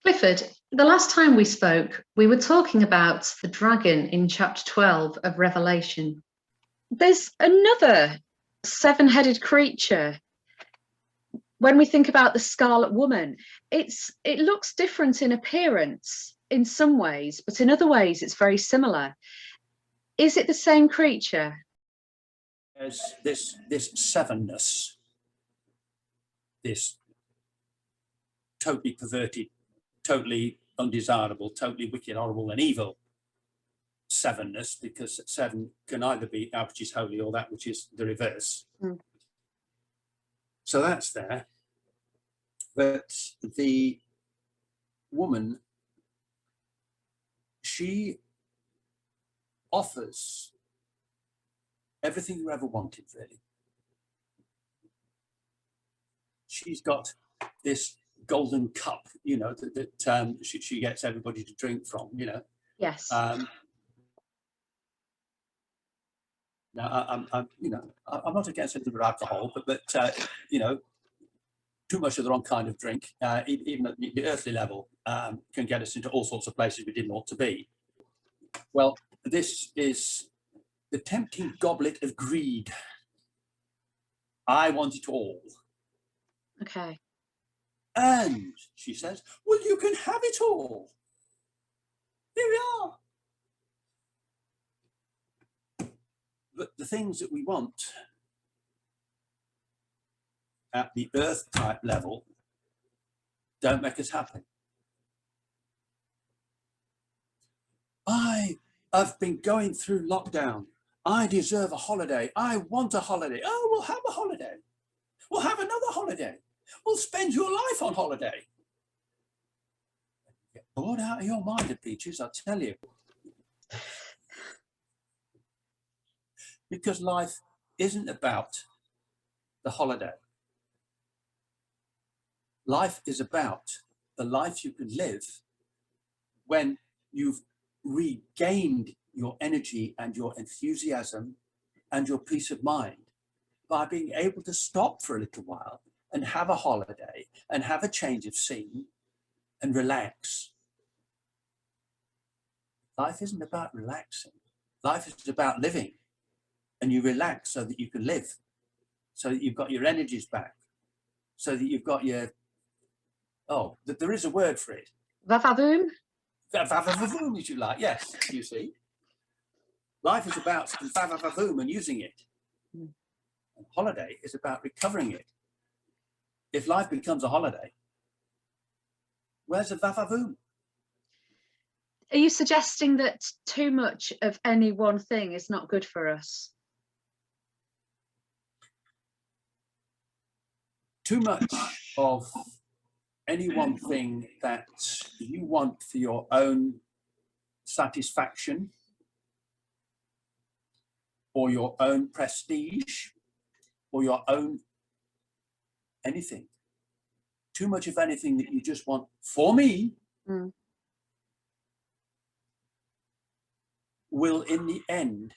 Clifford, the last time we spoke, we were talking about the dragon in chapter 12 of Revelation. There's another seven-headed creature. When we think about the Scarlet Woman, it looks different in appearance in some ways, but in other ways it's very similar. Is it the same creature? There's this sevenness, this totally perverted, totally undesirable, totally wicked, horrible and evil sevenness, because seven can either be that which is holy or that which is the reverse. So that's there. But the woman, she offers everything you ever wanted, really. She's got this golden cup, you know, that she gets everybody to drink from, you know. Yes. Now, I'm not against anything with alcohol, but you know, too much of the wrong kind of drink, even at the earthly level, can get us into all sorts of places we didn't want to be. Well, this is the tempting goblet of greed. I want it all. Okay. And she says, well, you can have it all. Here we are. But the things that we want at the earth type level don't make us happy. I have been going through lockdown. I deserve a holiday. I want a holiday. Oh, we'll have a holiday. We'll have another holiday. We'll spend your life on holiday. Get bored out of your mind of Peaches, I tell you. Because life isn't about the holiday. Life is about the life you can live when you've regained your energy and your enthusiasm and your peace of mind by being able to stop for a little while and have a holiday and have a change of scene and relax. Life isn't about relaxing. Life is about living, and you relax so that you can live, so that you've got your energies back, so that you've got your, there is a word for it. Vavavoom? Vavavoom, if you like, yes, you see. Life is about vavavoom and using it. And holiday is about recovering it. If life becomes a holiday, where's the vavavoom? Are you suggesting that too much of any one thing is not good for us? Too much of any one thing that you want for your own satisfaction or your own prestige or your own anything. Too much of anything that you just want for me will in the end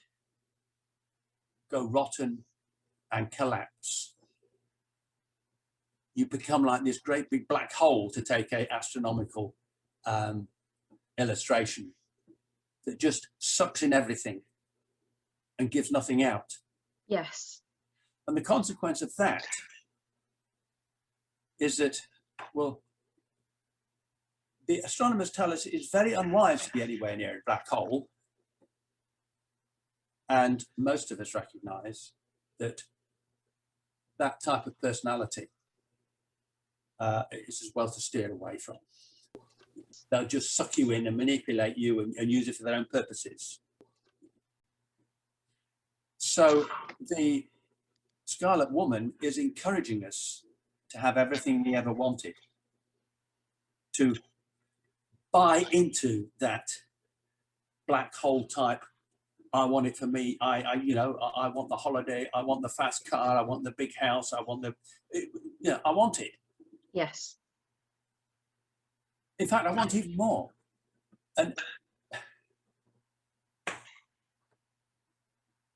go rotten and collapse. You become like this great big black hole, to take a astronomical illustration, that just sucks in everything and gives nothing out. Yes. And the consequence of that is that, well, the astronomers tell us it's very unwise to be anywhere near a black hole. And most of us recognize that that type of personality is as well to steer away from. They'll just suck you in and manipulate you and use it for their own purposes. So the Scarlet Woman is encouraging us to have everything we ever wanted, to buy into that black hole type. I want it for me. I want the holiday. I want the fast car. I want the big house. I want I want it. Yes. In fact, I want even more. And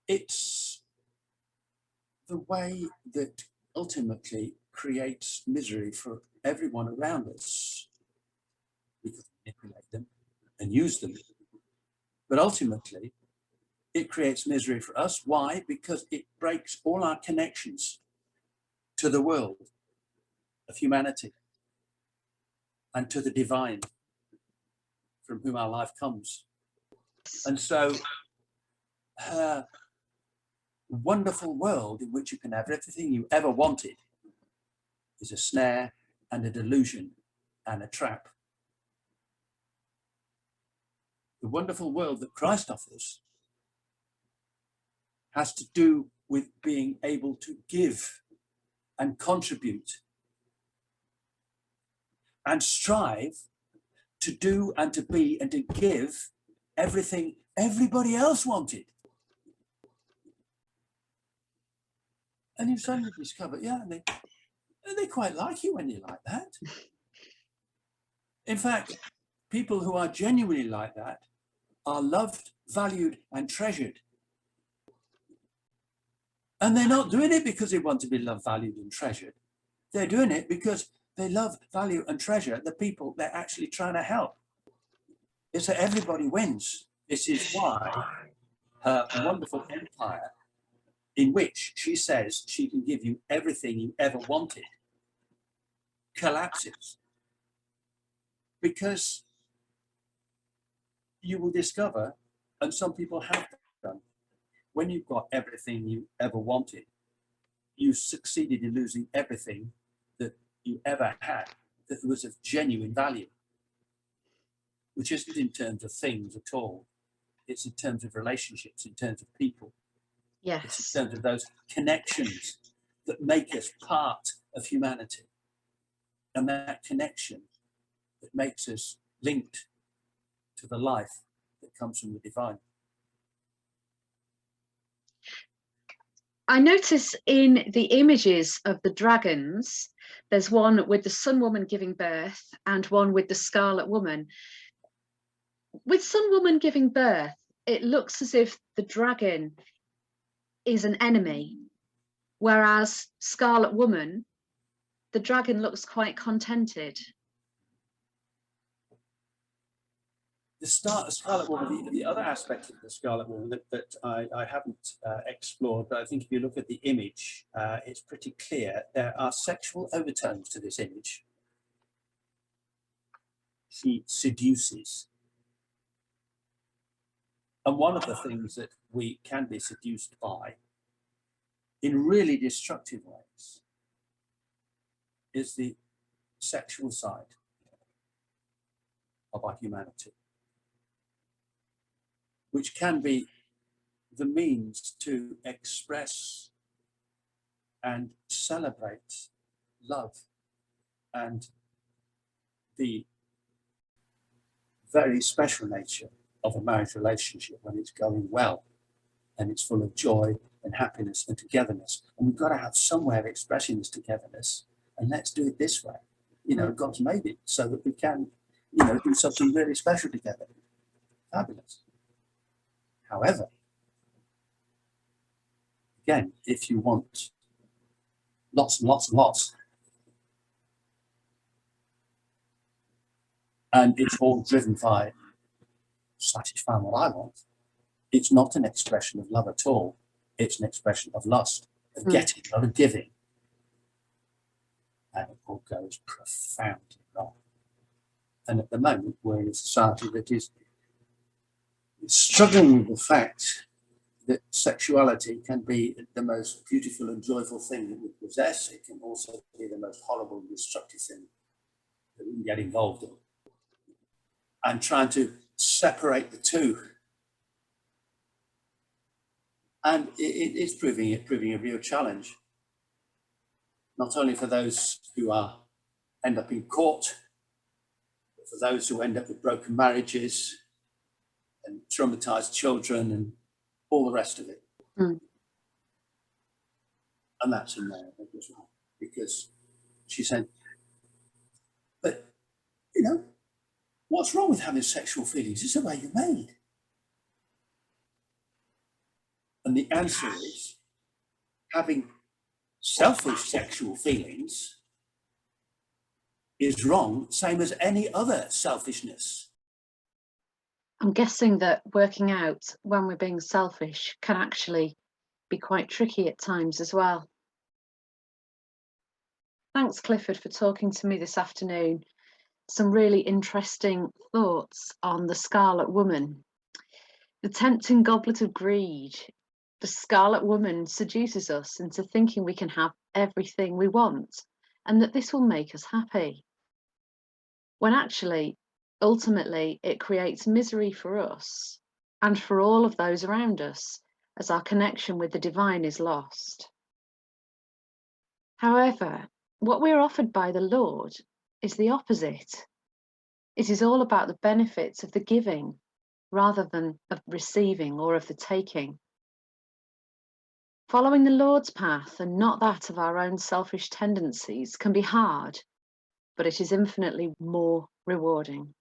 it's the way that ultimately creates misery for everyone around us. We could manipulate them and use them. But ultimately, it creates misery for us. Why? Because it breaks all our connections to the world of humanity and to the divine from whom our life comes. And so her wonderful world in which you can have everything you ever wanted is a snare and a delusion and a trap. The wonderful world that Christ offers has to do with being able to give and contribute and strive to do and to be and to give everything everybody else wanted. And you suddenly discover, yeah, they quite like you when you're like that. In fact, people who are genuinely like that are loved, valued, and treasured. And they're not doing it because they want to be loved, valued, and treasured. They're doing it because they love, value, and treasure the people they're actually trying to help. It's that everybody wins. This is why her wonderful empire, in which she says she can give you everything you ever wanted, collapses. Because you will discover, and some people have done, when you've got everything you ever wanted, you succeeded in losing everything that you ever had that was of genuine value, which isn't in terms of things at all. It's in terms of relationships, in terms of people. Yes. It's in terms of those connections that make us part of humanity. And that connection that makes us linked to the life that comes from the divine. I notice in the images of the dragons, there's one with the Sun Woman giving birth and one with the Scarlet Woman. With Sun Woman giving birth, it looks as if the dragon is an enemy, whereas Scarlet Woman, the dragon looks quite contented. The Scarlet Woman, the other aspect of the Scarlet Woman that I haven't explored, but I think if you look at the image, it's pretty clear. There are sexual overtones to this image. She seduces. And one of the things that we can be seduced by in really destructive ways is the sexual side of our humanity, which can be the means to express and celebrate love and the very special nature of a marriage relationship when it's going well and it's full of joy and happiness and togetherness. And we've got to have some way of expressing this togetherness, and let's do it this way. You know, God's made it so that we can, you know, do something really special together. Fabulous. However, again, if you want lots and lots and lots, and it's all driven by satisfying what I want, it's not an expression of love at all. It's an expression of lust, of getting, not of giving. And it all goes profoundly wrong. And at the moment, we're in a society that is struggling with the fact that sexuality can be the most beautiful and joyful thing that we possess. It can also be the most horrible and destructive thing that we can get involved in. And trying to separate the two. And it's proving a real challenge, not only for those who end up in court, but for those who end up with broken marriages and traumatized children and all the rest of it. And that's in there as well, because she said, but, you know, what's wrong with having sexual feelings? It's the way you're made. And the answer is, having selfish sexual feelings is wrong, same as any other selfishness. I'm guessing that working out when we're being selfish can actually be quite tricky at times as well. Thanks, Clifford, for talking to me this afternoon. Some really interesting thoughts on the Scarlet Woman. The tempting goblet of greed. The Scarlet Woman seduces us into thinking we can have everything we want and that this will make us happy. When actually, ultimately, it creates misery for us and for all of those around us as our connection with the divine is lost. However, what we're offered by the Lord is the opposite. It is all about the benefits of the giving rather than of receiving or of the taking. Following the Lord's path and not that of our own selfish tendencies can be hard, but it is infinitely more rewarding.